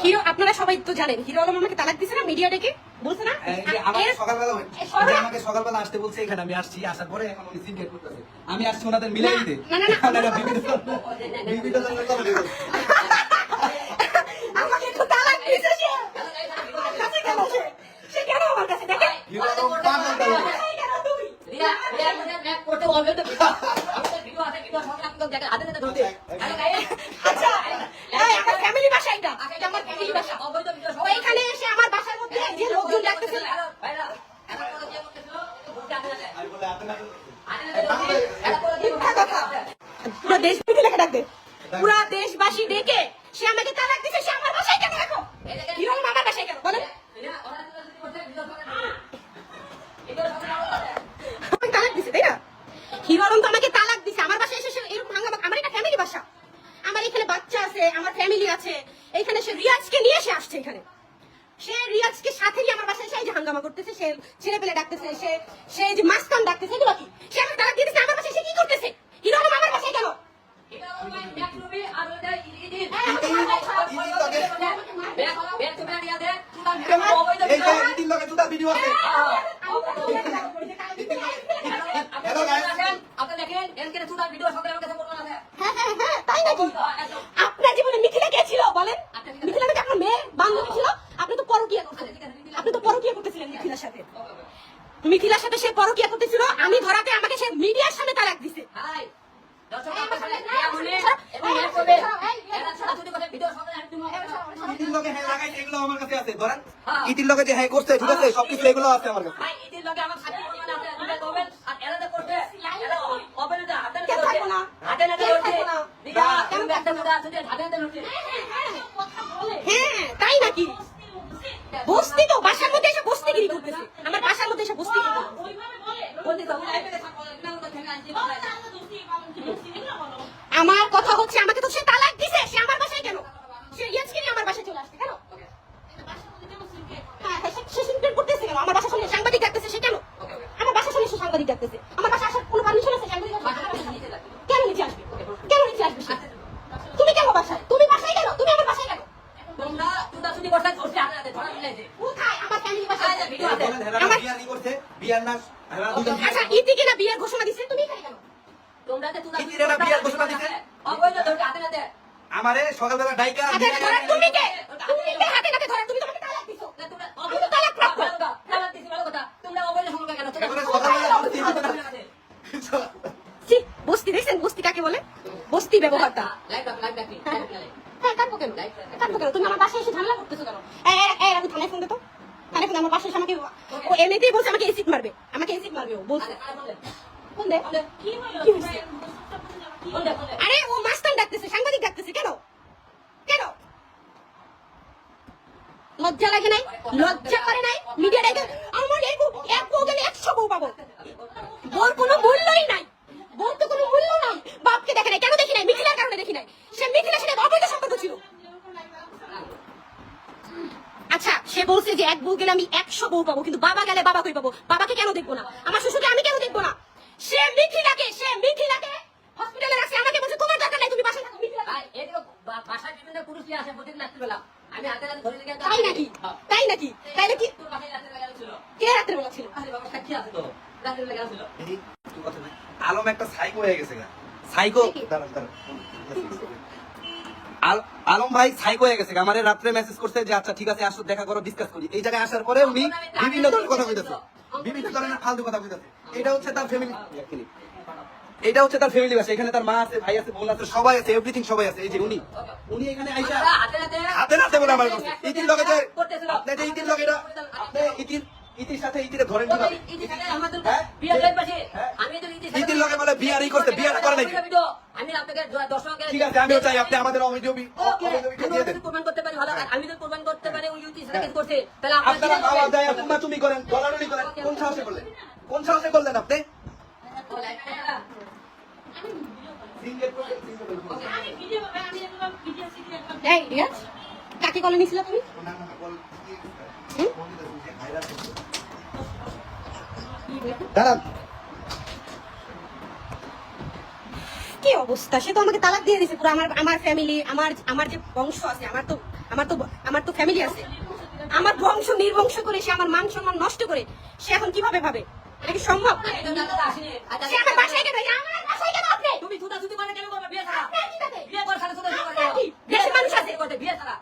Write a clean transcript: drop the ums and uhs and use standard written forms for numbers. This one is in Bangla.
হিরো আপনারা সবাই তো জানেন হিরো আলম আমাকে তালাক দিছে না মিডিয়া ডেকে বলছে না আমাকে সকালবেলা আসতে বলছে এখানে আমি আসছি আসার পরে এখন উনি সিনকেট করতেছে আমি আসছি ওনাদের মিলাই দিতে আমাকে তো তালাক দিছে সে কেন আমার কাছে দেখে করতে বলবে তো ভিডিও আছে ভিডিও সঙ্গে আপনি দেখেন হাতে হাতে ধরতে আচ্ছা আমার ফ্যামিলি বাসা এটা আমার ফ্যামিলি বাসা ওইখানে এসে আমার বাসার মধ্যে যে লোকজন ডাকতেছে পুরো দেশবাসী লেখা ডাকবে পুরো দেশবাসী ডেকে সে আমাকে তালাক দিছে সে আমার বাসায় কেন দেখো হিরো আলম আমার বাসায় কেন বলেন তালাক দিছে তাই না হিরো আলম তো আমাকে তালাক দিছে আমার বাসায় এসে এরকম হাঙ্গামা আমার এটা ফ্যামিলি বাসা আমার এখানে বাচ্চা আছে আমার ফ্যামিলি আছে এখানে সে রিয়াজকে নিয়ে এসে আসছে এখানে সে রিয়াজকে সাথে নিয়ে আমার বাসায় এসে যে হাঙ্গামা করতেছে সে ছেলে পেলে ডাকতেছে সে যে মাস্তান ডাকতেছে এগুলো কি সে আমাকে তালাক দিতেছে আমার বাসায় সে কি করতেছে হিরো আলম আমার বাসায় কেন আপনার জীবনে মিথিলা কে ছিল বলেন মিথিলা নাকি আপনার মেয়ে বান্ধবী ছিল আপনি তো পরকীয়া করতেছিলেন মিথিলার সাথে সে পরকীয়া করতেছিল আমি ধরাতে আমাকে সে মিডিয়ার সামনে তালাক দিছে ইতির লগে যে হ্যাঁ করছে ঠিক আছে সবকিছু এগুলো আছে আমার কাছে হ্যাঁ তাই নাকি বস্তি তো বাসার মধ্যে এসে বস্তিগিরি করতেছে আমার বাসার মধ্যে এসে বস্তিগিরি আমার কথা হচ্ছে আমাকে তো সে তালাক দিছে সে আমার বাসায় কেন সে রিয়াজকে নিয়ে আমার বাসায় চলে আসছে কেন সে সিনক্রেট করতেছে কেন আমার বাসার সামনে সাংবাদিক ডাকতেছে সে কেন আমার বাসার সামনে সে সাংবাদিক ডাকতেছে আমার বাসায় আসার কোনো পারমিশন আছে সাংবাদিক কেন নিচে আসবে কেন নিচে আসবে সে তুমি কেন বাসায় তুমি বাসায় কেন তুমি আমার বাসায় কেন আচ্ছা ইতি কিনা বিয়ের ঘোষণা দিচ্ছে তুমি কেন আমারে সকালবেলা ডাইকা তুমি কে তুমি হাতে নাতে ধরে তুমি তোমাকে তালাক দিছো আমি তো তালাক প্রাপ্ত তালাক দিছি ভালো কথা তোমরা মোবাইলে শুনবে কেন বস্তি দেখছেন বস্তি কাকে বলে বস্তি ব্যবহারটা হ্যাঁ কাটবো কেন তুমি আমার বাসায় এসে ঝামেলা করতেছো কেন আমি থানায় ফোন দিতো থানায় ফোন আমার বাসায় এসে আমাকে ও এমনিতেই বলছে আমাকে এসিড মারবে ও বলছে ফোন দে কি হয়েছে আরে ও মাস্তান ডাকতেছে সাংবাদিক ডাকতেছে কেন লজ্জা লাগে নাই লজ্জা করে নাই মিডিয়া ডাকে আমার এক বউ গেলে 100 বউ পাবো বোর কোনো মূল্যই নাই বোর তো কোনো মূল্য নাই বাপকে দেখে নাই কেন দেখি নাই মিথিলার কারণে দেখি নাই সে মিথিলার সাথে অবৈধ সম্পর্ক ছিল আচ্ছা সে বলছে যে এক বউ গেলে আমি 100 বউ পাবো কিন্তু বাবা গেলে বাবা কই পাবো বাবাকে কেন দেখবো না আমার শ্বশুরকে আমি কেন দেখবো না সে মিথিলাকে হসপিটালে রাখছে আমাকে বলছে তোমার দরকার নাই তুমি বাসায় থাকো মিথিলা বাসায় বিভিন্ন পুরুষ নিয়ে আসে প্রতিদিন রাত্রিবেলা আমি হাতে হাতে ধরে নিয়ে তাই নাকি তোর বাসায় রাত্রিবেলা ছিল কে রাত্রিবেলা ছিল আরে বাবা সাক্ষী আছে তো রাত্রিবেলা গেছিল আলম একটা সাইকো হয়ে গেছে সাইকো আলম ভাই সাইকো হয়ে গেছে আমারে রাত্রে মেসেজ করছে যে আচ্ছা ঠিক আছে আসো দেখা করো ডিসকাস করি এই জায়গায় আসার পরে উনি বিভিন্ন ধরনের কথা কইতেছে বিভিন্ন ধরনের ফালতু কথা কইতেছে এটা হচ্ছে তার ফ্যামিলি বাসা এখানে তার মা আছে ভাই আছে বোন আছে সবাই আছে এভরিথিং সবাই আছে এই যে উনি এখানে আইসা হাতে নাতে বলে আমার ইতির লগে যে আপনি যে ইতির লগে আপনি ইতির সাথে ইতিরে ধরেন কিভাবে ইতির লগে বলে বিয়ারই করতে বিয়ার করে নাকি আমি আপনাকে দর্শকের ঠিক আছে আমিও চাই আপনি আমাদের অভিযোগ প্রমাণ করতে পারি ভালো আমি যদি প্রমাণ করতে পারি ওই ইউটি সাথে কেস করতে তাহলে আপনারা আওয়াজ দেয় তোমরা তুমি করেন গলাগলি করেন কোন সাহসে করলেন আপনি এই রিয়াজ কাকে কলে নিছিল তুমি? দাঁড়ান। কি অবস্থা, সে তো আমাকে তালাক দিয়ে দিয়েছে পুরো। আমার ফ্যামিলি, আমার যে বংশ আছে, আমার তো ফ্যামিলি আছে, আমার বংশ নির্বংশ করে সে আমার মান সম্মান নষ্ট করে সে এখন কিভাবে ভাবে? এটা কি সম্ভব? সে আমার বাসায় কেন? আমার বাসায় কেন আপনি? তুমি থুতা থুতি মানে কেন করবে বিয়ে ছাড়া? আপনার কি তাতে? বিয়ে কর সাথে সাথে আপনার কি? দেশের মানুষ আছে। বিয়ে ছাড়া